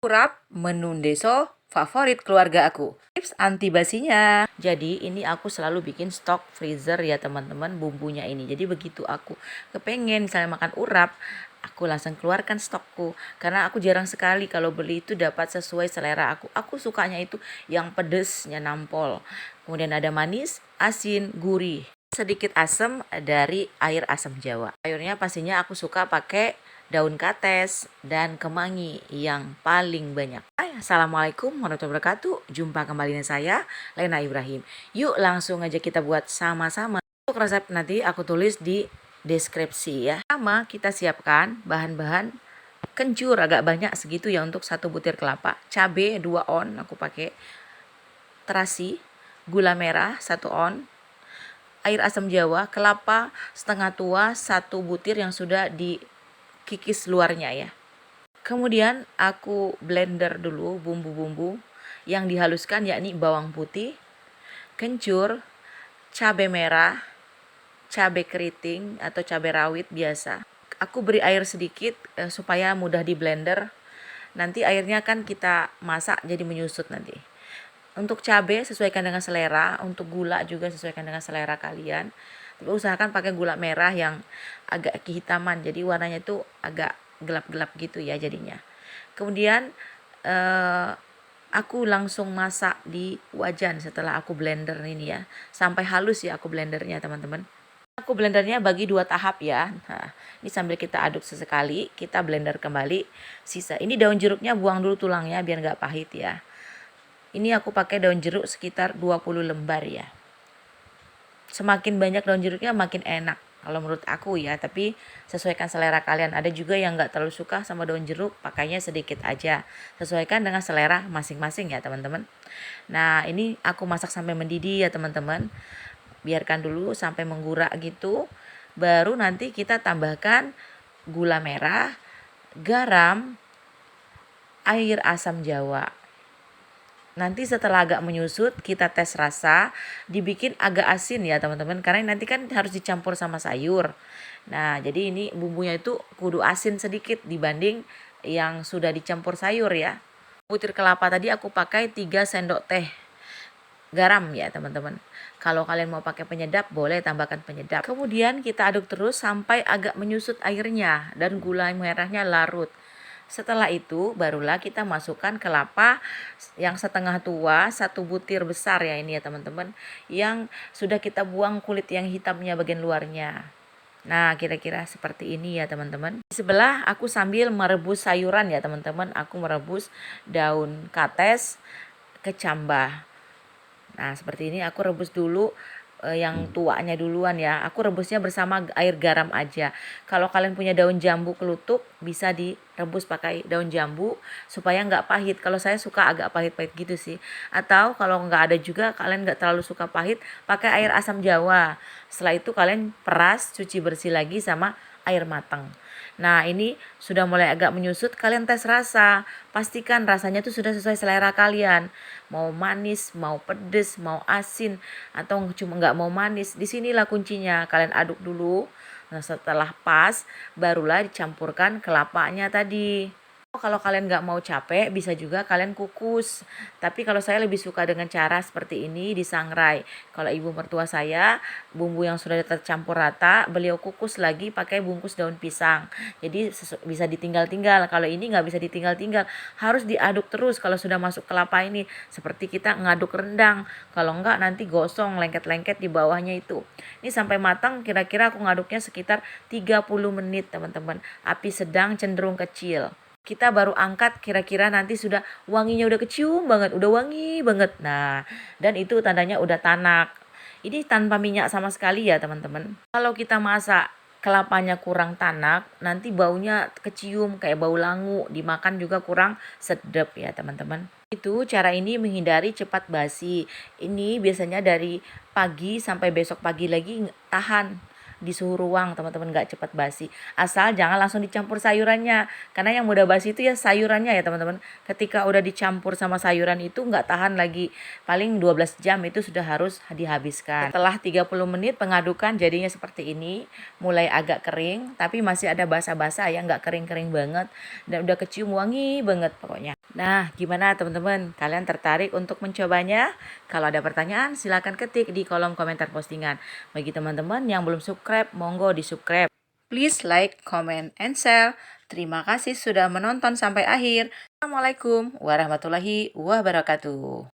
Urap menu deso favorit keluarga aku. Tips anti basinya. Jadi ini aku selalu bikin stok freezer ya teman-teman, bumbunya ini. Jadi begitu aku kepengen misalnya makan urap, aku langsung keluarkan stokku. Karena aku jarang sekali kalau beli itu dapat sesuai selera aku. Aku sukanya itu yang pedesnya nampol. Kemudian ada manis, asin, gurih. Sedikit asam dari air asam Jawa. Sayurnya pastinya aku suka pakai daun kates dan kemangi yang paling banyak. Assalamualaikum warahmatullahi wabarakatuh. Jumpa kembali dengan saya, Lena Ibrahim. Yuk langsung aja kita buat sama-sama. Untuk resep nanti aku tulis di deskripsi ya. Pertama kita siapkan bahan-bahan kencur agak banyak segitu ya untuk 1 butir kelapa. Cabai 2 on aku pakai. Terasi, gula merah 1 on. Air asam Jawa, kelapa setengah tua 1 butir yang sudah dikikis luarnya ya. Kemudian aku blender dulu bumbu-bumbu yang dihaluskan, yakni bawang putih, kencur, cabai merah, cabai keriting atau cabai rawit biasa. Aku beri air sedikit supaya mudah di blender. Nanti airnya kan kita masak jadi menyusut nanti. Untuk cabai sesuaikan dengan selera, untuk gula juga sesuaikan dengan selera kalian. Tapi usahakan pakai gula merah yang agak kehitaman, jadi warnanya itu agak gelap-gelap gitu ya jadinya. Kemudian aku langsung masak di wajan setelah aku blender ini ya, sampai halus ya aku blendernya teman-teman. Aku blendernya bagi 2 tahap ya. Nah, ini sambil kita aduk sesekali, kita blender kembali sisa. Ini daun jeruknya buang dulu tulangnya biar nggak pahit ya. Ini aku pakai daun jeruk sekitar 20 lembar ya. Semakin banyak daun jeruknya makin enak kalau menurut aku ya, tapi sesuaikan selera kalian. Ada juga yang nggak terlalu suka sama daun jeruk, pakainya sedikit aja. Sesuaikan dengan selera masing-masing ya teman-teman. Nah ini aku masak sampai mendidih ya teman-teman. Biarkan dulu sampai menggurak gitu. Baru nanti kita tambahkan gula merah, garam, air asam Jawa. Nanti setelah agak menyusut kita tes rasa, dibikin agak asin ya teman-teman, karena nanti kan harus dicampur sama sayur. Nah jadi ini bumbunya itu kudu asin sedikit dibanding yang sudah dicampur sayur ya. Butir kelapa tadi aku pakai 3 sendok teh garam ya teman-teman. Kalau kalian mau pakai penyedap boleh tambahkan penyedap. Kemudian kita aduk terus sampai agak menyusut airnya dan gula merahnya larut. Setelah itu barulah kita masukkan kelapa yang setengah tua, 1 butir besar ya ini ya teman-teman, yang sudah kita buang kulit yang hitamnya bagian luarnya. Nah kira-kira seperti ini ya teman-teman. Di sebelah aku sambil merebus sayuran ya teman-teman. Aku merebus daun kates, kecambah. Nah seperti ini aku rebus dulu yang tuanya duluan ya. Aku rebusnya bersama air garam aja. Kalau kalian punya daun jambu kelutuk bisa direbus pakai daun jambu supaya nggak pahit. Kalau saya suka agak pahit-pahit gitu sih. Atau kalau nggak ada juga, kalian nggak terlalu suka pahit, pakai air asam Jawa. Setelah itu kalian peras, cuci bersih lagi sama air matang. Nah ini sudah mulai agak menyusut, kalian tes rasa. Pastikan rasanya tuh sudah sesuai selera kalian. Mau manis, mau pedes, mau asin, atau cuma nggak mau manis. Disinilah kuncinya, kalian aduk dulu. Nah setelah pas, barulah dicampurkan kelapanya tadi. Kalau kalian nggak mau capek bisa juga kalian kukus, tapi kalau saya lebih suka dengan cara seperti ini disangrai. Kalau ibu mertua saya bumbu yang sudah tercampur rata beliau kukus lagi pakai bungkus daun pisang, jadi bisa ditinggal-tinggal. Kalau ini nggak bisa ditinggal-tinggal, harus diaduk terus kalau sudah masuk kelapa ini, seperti kita ngaduk rendang. Kalau nggak nanti gosong lengket-lengket di bawahnya itu. Ini sampai matang kira-kira aku ngaduknya sekitar 30 menit teman-teman, api sedang cenderung kecil. Kita baru angkat kira-kira nanti sudah wanginya udah kecium banget, udah wangi banget. Nah, dan itu tandanya udah tanak. Ini tanpa minyak sama sekali ya teman-teman. Kalau kita masak kelapanya kurang tanak, nanti baunya kecium kayak bau langu, dimakan juga kurang sedap ya teman-teman. Itu cara ini menghindari cepat basi. Ini biasanya dari pagi sampai besok pagi lagi tahan di suhu ruang teman-teman, nggak cepat basi. Asal jangan langsung dicampur sayurannya, karena yang mudah basi itu ya sayurannya ya teman-teman. Ketika udah dicampur sama sayuran itu nggak tahan lagi, paling 12 jam itu sudah harus dihabiskan. Setelah 30 menit pengadukan jadinya seperti ini, mulai agak kering tapi masih ada basah-basah ya, nggak kering-kering banget, dan udah kecium wangi banget pokoknya. Nah, gimana teman-teman? Kalian tertarik untuk mencobanya? Kalau ada pertanyaan, silakan ketik di kolom komentar postingan. Bagi teman-teman yang belum subscribe, monggo di-subscribe. Please like, comment, and share. Terima kasih sudah menonton sampai akhir. Assalamualaikum warahmatullahi wabarakatuh.